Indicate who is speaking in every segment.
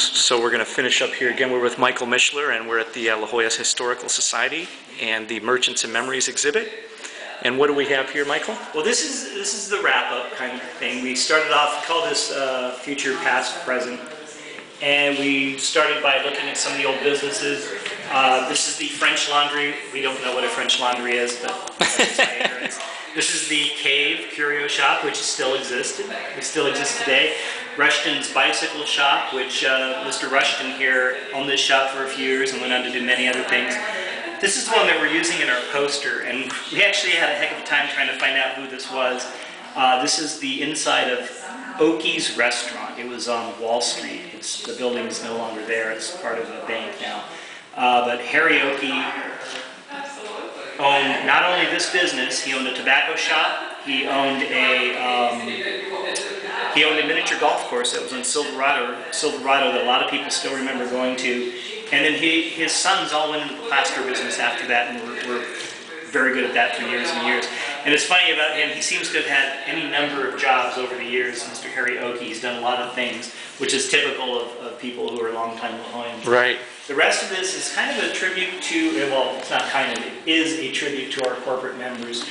Speaker 1: So we're going to finish up here again. We're with Michael Mischler, and we're at the La Jolla Historical Society and the Merchants and Memories exhibit. And what do we have here, Michael?
Speaker 2: Well, this is the wrap-up kind of thing. We started off, we call this future, past, present. And we started by looking at some of the old businesses. This is the French Laundry. We don't know what a French Laundry is, but that's my ignorance. This is the Cave Curio Shop, which still existed. It still exists today. Rushton's Bicycle Shop, which Mr. Rushton here owned this shop for a few years and went on to do many other things. This is the one that we're using in our poster, and we actually had a heck of a time trying to find out who this was. This is the inside of Oakey's Restaurant. It was on Wall Street. The building is no longer there. It's part of a bank now. But Harry Oakey owned not only this business, he owned a tobacco shop, he owned a miniature golf course that was in Silverado that a lot of people still remember going to. And then his sons all went into the plaster business after that and were very good at that for years and years. And it's funny about him, he seems to have had any number of jobs over the years. Mr. Harry Oakey, he's done a lot of things, which is typical of people who are longtime La Jollans.
Speaker 1: Right.
Speaker 2: The rest of this is kind of a tribute to, well, it's not kind of, it is a tribute to our corporate members.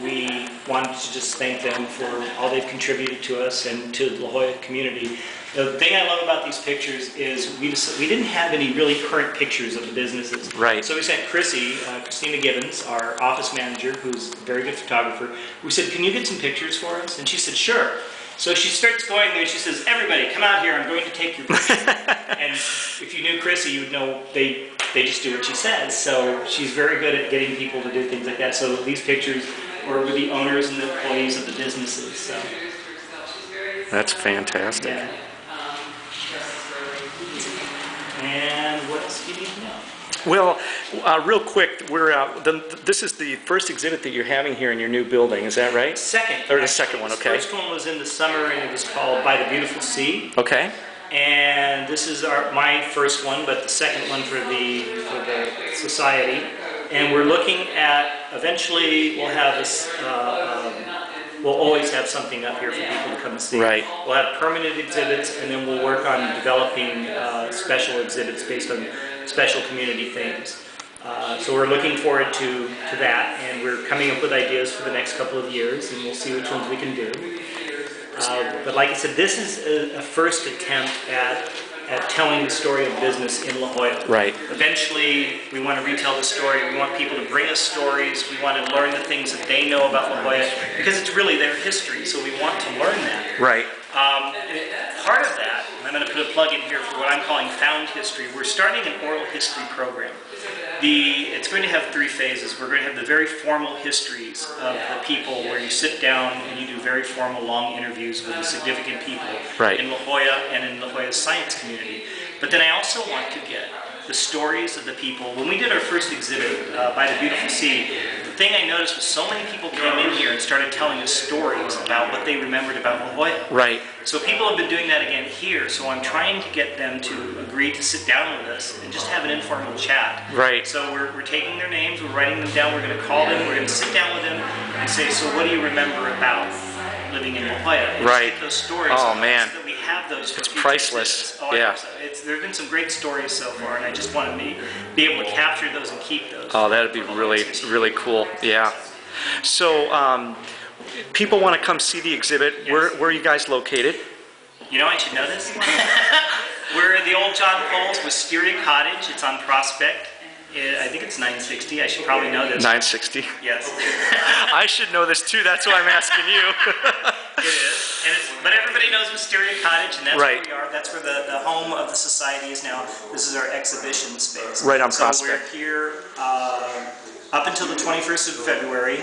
Speaker 2: We wanted to just thank them for all they've contributed to us and to the La Jolla community. The thing I love about these pictures is we didn't have any really current pictures of the businesses.
Speaker 1: Right.
Speaker 2: So we sent Christina Gibbons, our office manager, who's a very good photographer. We said, "Can you get some pictures for us?" And she said, "Sure." So she starts going there and she says, "Everybody, come out here, I'm going to take your picture." And if you knew Chrissy, you would know they just do what she says. So she's very good at getting people to do things like that. So these pictures were with the owners and the employees of the businesses. So
Speaker 1: that's fantastic.
Speaker 2: Yeah. And what else do you need to know?
Speaker 1: Well, real quick, this is the first exhibit that you're having here in your new building, is that right?
Speaker 2: Second.
Speaker 1: Or the second one, okay.
Speaker 2: The first one was in the summer, and it was called By the Beautiful Sea.
Speaker 1: Okay.
Speaker 2: And this is my first one, but the second one for the society. And we're looking at, eventually we'll have this, we'll always have something up here for people to come and see.
Speaker 1: Right.
Speaker 2: We'll have permanent exhibits, and then we'll work on developing special exhibits based on special community themes. So we're looking forward to that, and we're coming up with ideas for the next couple of years, and we'll see which ones we can do. But like I said, this is a first attempt at telling the story of business in La Jolla.
Speaker 1: Right.
Speaker 2: Eventually, we want to retell the story. We want people to bring us stories. We want to learn the things that they know about La Jolla, because it's really their history, so we want to learn that.
Speaker 1: Right.
Speaker 2: Part of that, and I'm going to put a plug in here for what I'm calling Found History. We're starting an oral history program. It's going to have 3 phases. We're going to have the very formal histories of the people, where you sit down and you do very formal, long interviews with the significant people in La Jolla and in La Jolla's science community. But then I also want to get the stories of the people. When we did our first exhibit, By the Beautiful Sea, the thing I noticed was so many people came in here and started telling us stories about what they remembered about La Jolla.
Speaker 1: Right.
Speaker 2: So people have been doing that again here, so I'm trying to get them to agree to sit down with us and just have an informal chat.
Speaker 1: Right.
Speaker 2: So we're taking their names, we're writing them down, we're going to call them, we're going to sit down with them and say, "So what do you remember about living in La Jolla?" And
Speaker 1: right.
Speaker 2: get those stories.
Speaker 1: Oh, man.
Speaker 2: So that we have those.
Speaker 1: It's priceless.
Speaker 2: Oh,
Speaker 1: yeah.
Speaker 2: There have been some great stories so far, and I just want to be able to capture those and keep those.
Speaker 1: Oh, that would be really, really cool. Yeah. So, people want to come see the exhibit. Yes. Where are you guys located?
Speaker 2: You know, I should know this. We're at the old John Paul's Wisteria Cottage. It's on Prospect. I think it's 960. I should probably know this.
Speaker 1: 960?
Speaker 2: Yes.
Speaker 1: I should know this too. That's why I'm asking you.
Speaker 2: It is. But everybody knows Wisteria Cottage, and that's
Speaker 1: right.
Speaker 2: where we are. That's where the home of the society is now. This is our exhibition space.
Speaker 1: Right on Prospect.
Speaker 2: So we're here up until the 21st of February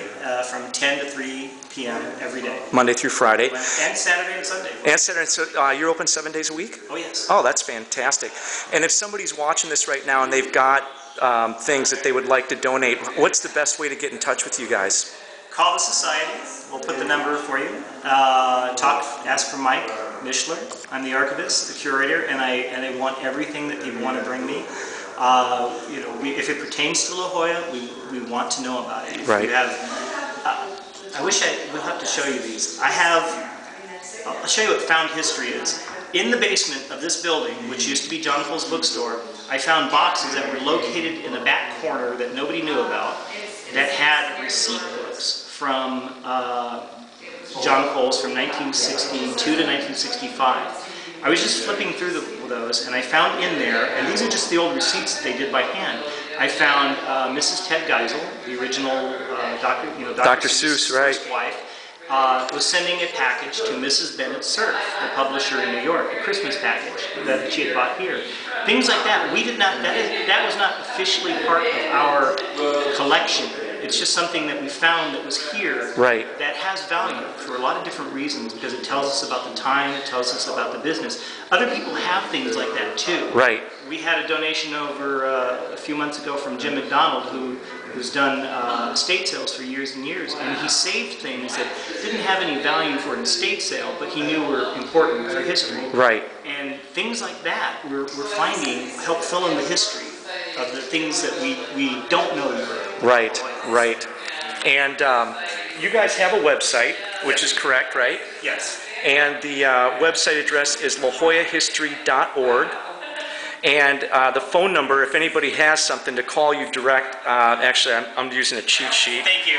Speaker 2: from 10 to 3 p.m. every day.
Speaker 1: Monday through Friday.
Speaker 2: And Saturday and Sunday.
Speaker 1: And Saturday. So you're open 7 days a week?
Speaker 2: Oh, yes.
Speaker 1: Oh, that's fantastic. And if somebody's watching this right now and they've got things that they would like to donate, what's the best way to get in touch with you guys?
Speaker 2: Call the society. We'll put the number for you. Ask for Mike Mischler. I'm the archivist, the curator, and I want everything that you want to bring me. You know, if it pertains to La Jolla, we want to know about it.
Speaker 1: Right.
Speaker 2: You have, I wish we'll have to show you these. I'll show you what Found History is. In the basement of this building, which used to be John Cole's bookstore, I found boxes that were located in the back corner that nobody knew about that had receipt books from John Cole's from 1962 to 1965. I was just flipping through those, and I found in there, and these are just the old receipts that they did by hand. I found Mrs. Ted Geisel, the original Dr.
Speaker 1: Seuss, right?
Speaker 2: First wife, was sending a package to Mrs. Bennett Cerf, the publisher in New York, a Christmas package that she had bought here. Things like that, we did not. That was not officially part of our collection. It's just something that we found that was here,
Speaker 1: right,
Speaker 2: that has value for a lot of different reasons, because it tells us about the time, it tells us about the business. Other people have things like that too.
Speaker 1: Right.
Speaker 2: We had a donation over a few months ago from Jim McDonald, who's done estate sales for years and years, and he saved things that didn't have any value for an estate sale, but he knew were important for history.
Speaker 1: Right.
Speaker 2: And things like that we're finding help fill in the history of the things that we don't know.
Speaker 1: Right, right. And you guys have a website, which is correct, right?
Speaker 2: Yes.
Speaker 1: And the website address is lajollahistory.org. And the phone number, if anybody has something to call you direct, actually I'm using a cheat sheet.
Speaker 2: Thank you.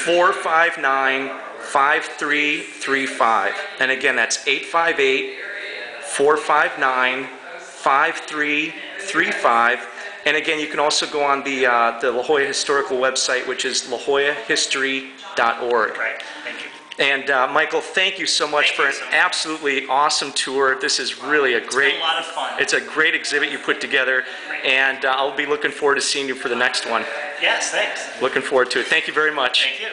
Speaker 1: 858-459-5335. And again, that's 858-459-5335. And again, you can also go on the La Jolla Historical website, which is lajollahistory.org.
Speaker 2: Right. Thank you.
Speaker 1: And Michael, thank you so much for an absolutely awesome tour. This is really a great,
Speaker 2: It's been a lot of fun.
Speaker 1: It's a great exhibit you put together, and I'll be looking forward to seeing you for the next one.
Speaker 2: Yes, thanks.
Speaker 1: Looking forward to it. Thank you very much.
Speaker 2: Thank you.